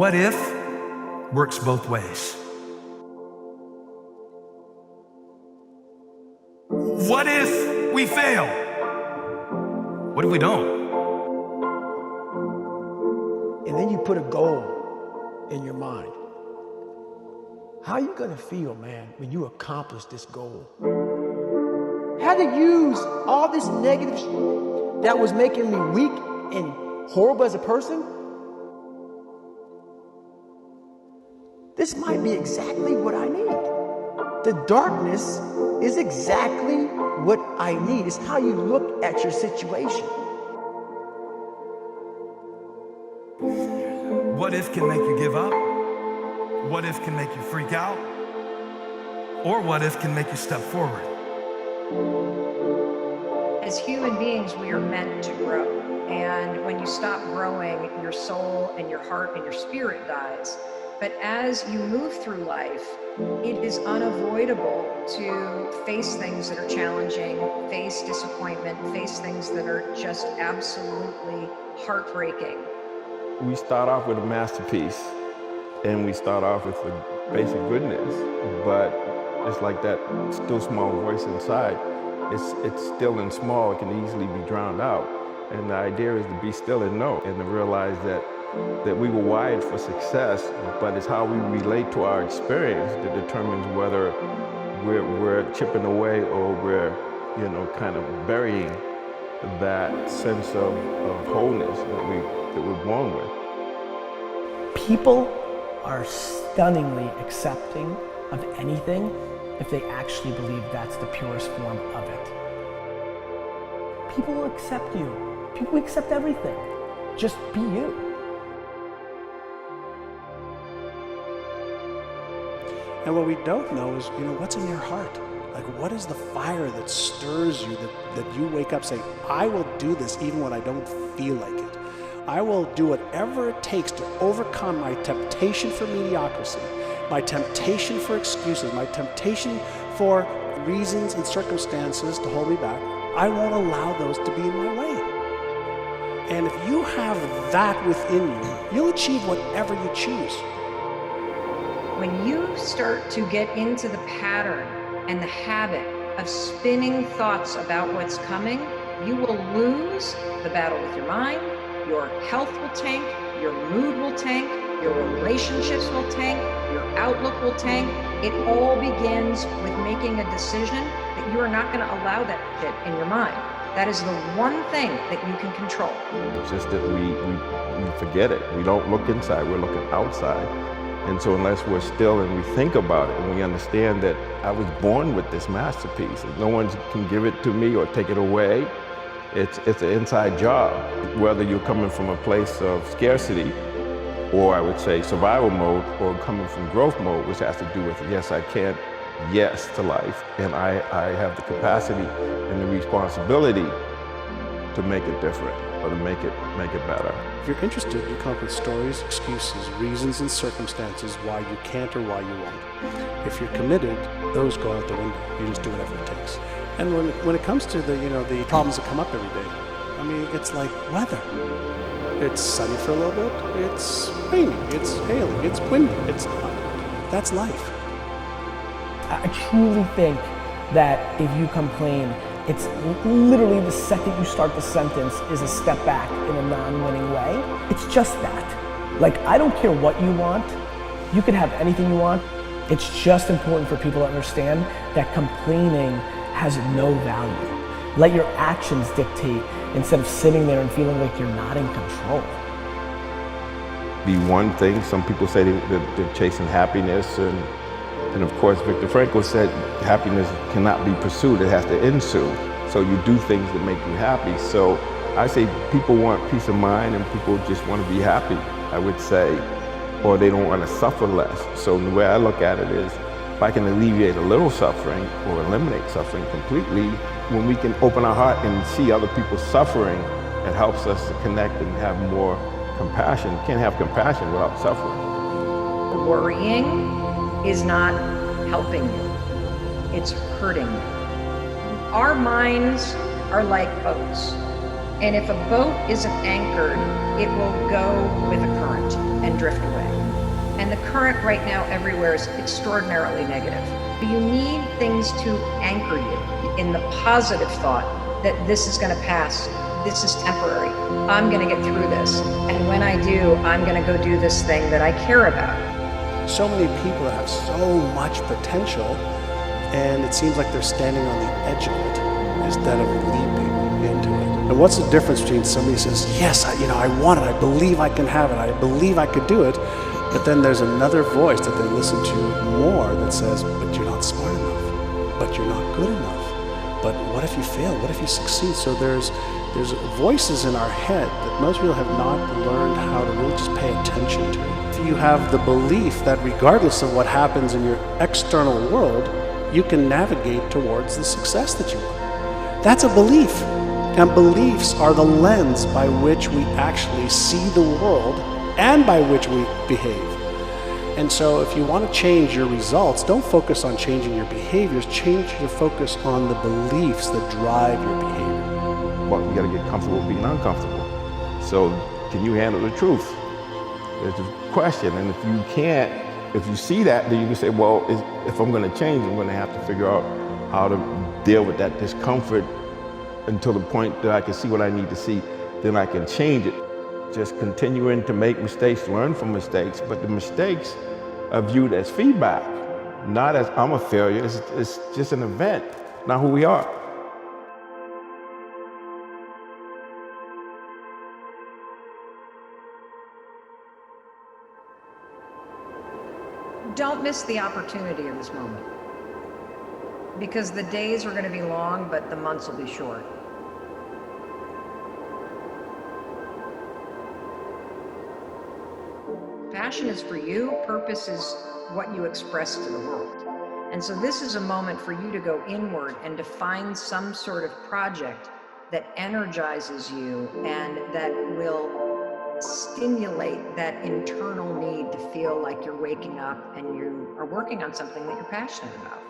What if works both ways. What if we fail? What if we don't? And then you put a goal in your mind. How are you gonna feel, man, when you accomplish this goal? How to use all this negative that was making me weak and horrible as a person? This might be exactly what I need. The darkness is exactly what I need. It's how you look at your situation. What if can make you give up? What if can make you freak out? Or what if can make you step forward? As human beings, we are meant to grow. And when you stop growing, your soul and your heart and your spirit dies. But as you move through life, it is unavoidable to face things that are challenging, face disappointment, face things that are just absolutely heartbreaking. We start off with a masterpiece, and we start off with the basic goodness, but it's like that still small voice inside. It's still and small, it can easily be drowned out. And the idea is to be still and know, and to realize that we were wired for success, but it's how we relate to our experience that determines whether we're chipping away or we're, kind of burying that sense of wholeness that we're born with. People are stunningly accepting of anything if they actually believe that's the purest form of it. People will accept you. People accept everything. Just be you. And what we don't know is, what's in your heart? Like, what is the fire that stirs you, that you wake up saying, I will do this even when I don't feel like it. I will do whatever it takes to overcome my temptation for mediocrity, my temptation for excuses, my temptation for reasons and circumstances to hold me back. I won't allow those to be in my way. And if you have that within you, you'll achieve whatever you choose. When you start to get into the pattern and the habit of spinning thoughts about what's coming, you will lose the battle with your mind, your health will tank, your mood will tank, your relationships will tank, your outlook will tank. It all begins with making a decision that you are not going to allow that shit in your mind. That is the one thing that you can control. It's just that we forget it. We don't look inside, we're looking outside. And so unless we're still and we think about it and we understand that I was born with this masterpiece, and no one can give it to me or take it away, it's an inside job. Whether you're coming from a place of scarcity, or I would say survival mode, or coming from growth mode, which has to do with yes, I can, yes to life, and I have the capacity and the responsibility to make it different or to make it better. If you're interested, you come up with stories, excuses, reasons, and circumstances why you can't or why you won't. If you're committed, those go out the window. You just do whatever it takes. And when it comes to the problems that come up every day, I mean, it's like weather. It's sunny for a little bit, it's rainy, it's hailing, it's windy, that's life. I truly think that if you complain, it's literally the second you start the sentence is a step back in a non-winning way. It's just that. Like, I don't care what you want. You can have anything you want. It's just important for people to understand that complaining has no value. Let your actions dictate instead of sitting there and feeling like you're not in control. Be one thing. Some people say they're chasing happiness, and of course, Viktor Frankl said happiness cannot be pursued, it has to ensue. So you do things that make you happy. So I say people want peace of mind and people just want to be happy, I would say, or they don't want to suffer less. So the way I look at it is, if I can alleviate a little suffering or eliminate suffering completely, when we can open our heart and see other people suffering, it helps us to connect and have more compassion. You can't have compassion without suffering. Worrying is not helping you, it's hurting you. Our minds are like boats. And if a boat isn't anchored, it will go with the current and drift away. And the current right now everywhere is extraordinarily negative. You need things to anchor you in the positive thought that this is going to pass, this is temporary, I'm going to get through this, and when I do, I'm going to go do this thing that I care about. So many people that have so much potential, and it seems like they're standing on the edge of it instead of leaping into it. And what's the difference between somebody who says, yes, I want it, I believe I can have it, I believe I could do it, but then there's another voice that they listen to more that says, but you're not smart enough, but you're not good enough, but what if you fail, what if you succeed? So there's voices in our head that most people have not learned how to really just pay attention to. If you have the belief that regardless of what happens in your external world, you can navigate towards the success that you want. That's a belief. And beliefs are the lens by which we actually see the world and by which we behave. And so if you want to change your results, don't focus on changing your behaviors, change your focus on the beliefs that drive your behavior. Well, you got to get comfortable being uncomfortable. So can you handle the truth? There's the question. And if you can't, if you see that, then you can say, well, if I'm going to change, I'm going to have to figure out how to deal with that discomfort until the point that I can see what I need to see, then I can change it. Just continuing to make mistakes, learn from mistakes, but the mistakes are viewed as feedback, not as I'm a failure. It's just an event, not who we are. Don't miss the opportunity of this moment, because the days are going to be long, but the months will be short. Passion is for you, purpose is what you express to the world. And so this is a moment for you to go inward and to find some sort of project that energizes you and that will stimulate that internal need to feel like you're waking up and you are working on something that you're passionate about.